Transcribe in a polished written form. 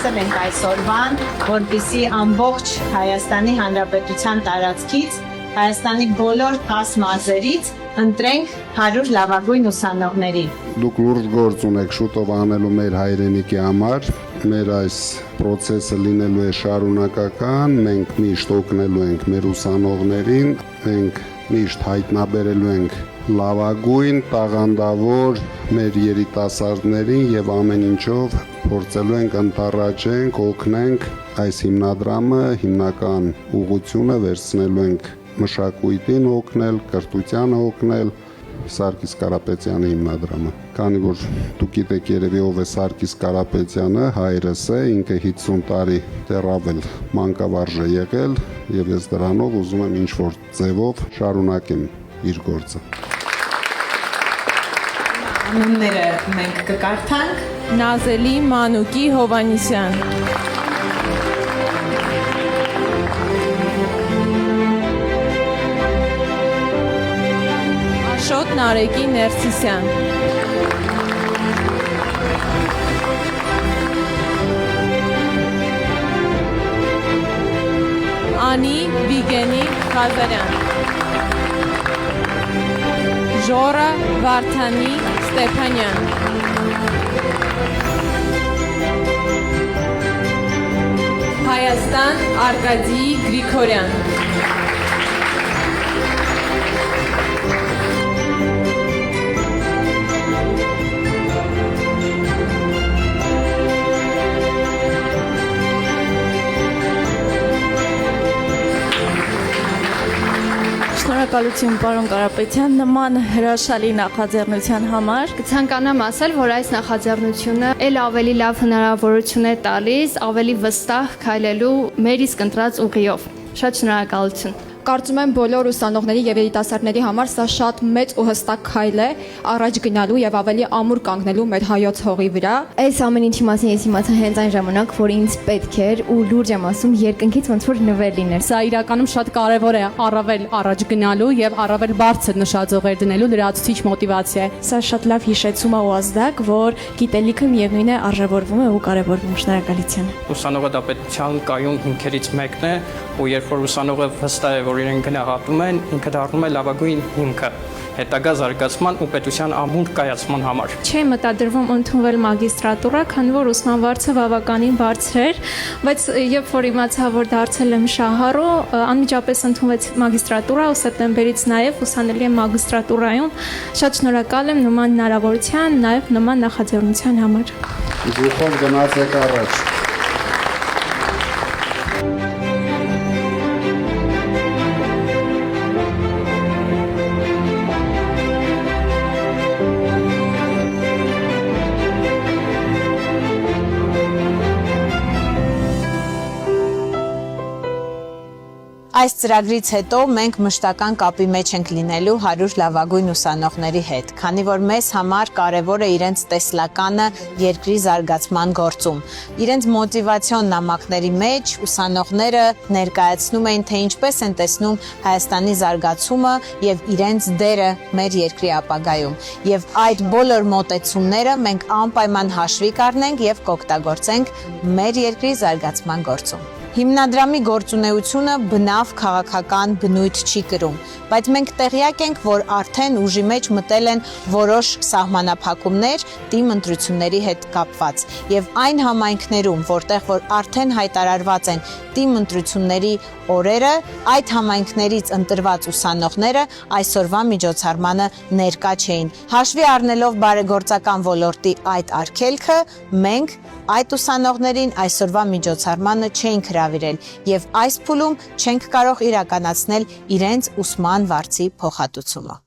անցկացել ենք այսօրվան, որպեսզի ամբողջ Հայաստանի Հանրապետության տարածքից, Հայաստանի բոլոր 10 մարզերից ընտրենք 100 լավագույն ուսանողների։ Դուք լուրջ գործ ունեք շուտով անելու մեր հայրենիքի համար, մեր այս process-ը լինելու է շարունակական, մենք միշտ օգնելու ենք մեր ուսանողներին, մենք միշտ հայտնաբերելու ենք լավագույն, տաղանդավոր մեր երիտասարդներին եւ ամեն ինչով փորձելու ենք ընտառաջենք, օգնենք այս հիմնադրամը հիմնական ուղղությունը վերցնելու ենք մշակույթին օգնել, կրթությանը օգնել, Սարգիս Կարապետյանի հիմնադրամը։ Քանի որ դուք գիտեք երևի ով է Սարգիս Կարապետյանը, հայրս է, ինքը 50 տարի դեռավել մանկավարժ է եղել եւ ես դրանով ուզում եմ ինչ-որ ձևով շարունակեմ իր գործը։ Անունները մենք կկարդանք։ Նազելի Մանուկի Հովանիսյան, Աշոտ Նարեկի Ներսիսյան, Անի Վիգենի Ղազարյան, Ժորա Վարդանի Ստեփանյան, Հայաստան Արկադի Գրիգորյան, Շնորհակալություն պարոն Կարապետյան, նման հրաշալի նախաձեռնության համար։ Կցանկանամ ասել, որ այս նախաձեռնությունը ել ավելի լավ հնարավորություն է տալիս, ավելի վստահ քայլելու մեր իսկ ընտրած ուղիով։ Շատ շնորհակալություն։ Կարծում եմ բոլոր ուսանողների եւ երիտասարդների համար սա շատ մեծ ու հստակ քայլ է առաջ գնալու եւ ավելի ամուր կանգնելու մեր հայոց հողի վրա։ Այս ամեն ինչի մասին ես իմացա հենց այն ժամանակ, որ ինձ պետք էր ու լուրջ եմ ասում երկնքից ոնց որ նվեր լիներ։ Սա իրականում շատ կարևոր է առավել առաջ գնալու եւ առավել բարձր նշաձողեր դնելու լրացուցիչ մոտիվացիա է։ Սա շատ լավ հիշեցում է ու ազդակ, որ գիտելիքը միևնույն է արժևորվում է ու կարևորվում։ Շնորհակալություն։ Ուսանողը դա պետության կայուն հիմքերից մեկն է, ու երբ որ ուսանողը վստահ է, որ իրեն գնահատում են, ինքը դառնում է լավագույն հիմքը հետագա զարգացման ու պետության ամուր կայացման համար։ Չէ մտադրվում ընդունվել մագիստրատուրա, քանի որ ուսմնավարձը բավականին բարձր էր, բայց երբ որ իմացա, որ դարձել եմ շահառու, անմիջապես ընդունվեց մագիստրատուրա ու սեպտեմբերից նաև ուսանելի եմ մագիստրատուրայում։ Շատ շնորհակալ եմ նման հնարավորության, նաև նման նախաձեռնության համար։ Դուք գնացեք առաջ։ Այս ծրագրից հետո մենք մշտական կապի մեջ ենք լինելու 100 լավագույն ուսանողների հետ, քանի որ մեզ համար կարևոր է իրենց տեսլականը երկրի զարգացման գործում։ Իրենց մոտիվացիոն նամակների մեջ ուսանողները ներկայացնում էին, թե ինչպես են տեսնում Հայաստանի զարգացումը եւ իրենց դերը մեր երկրի ապագայում։ Եվ այդ բոլոր մոտեցումները մենք անպայման հաշվի կառնենք եւ կօգտագործենք մեր երկրի զարգացման գործում։ Հիմնադրամի գործունեությունը բնավ քաղաքական բնույթ չի կրում, բայց մենք տեղյակ ենք, որ արդեն ուժի մեջ մտել են որոշ սահմանափակումներ թիմ ընտրությունների հետ կապված, եւ այն համայնքներում, որտեղ որ արդեն հայտարարված են թիմ ընտրությունների օրերը, այդ համայնքներից ընտրված ուսանողները այսօրվա միջոցառմանը ներկա չէին։ Հաշվի առնելով բարեգործական ոլորտի այդ արգելքը, մենք այդ ուսանողներին այսօրվա միջոցառմանը չենք հրավիրել եւ այս փուլում չենք կարող իրականացնել իրենց ուսման վարձի փոխհատուցումը։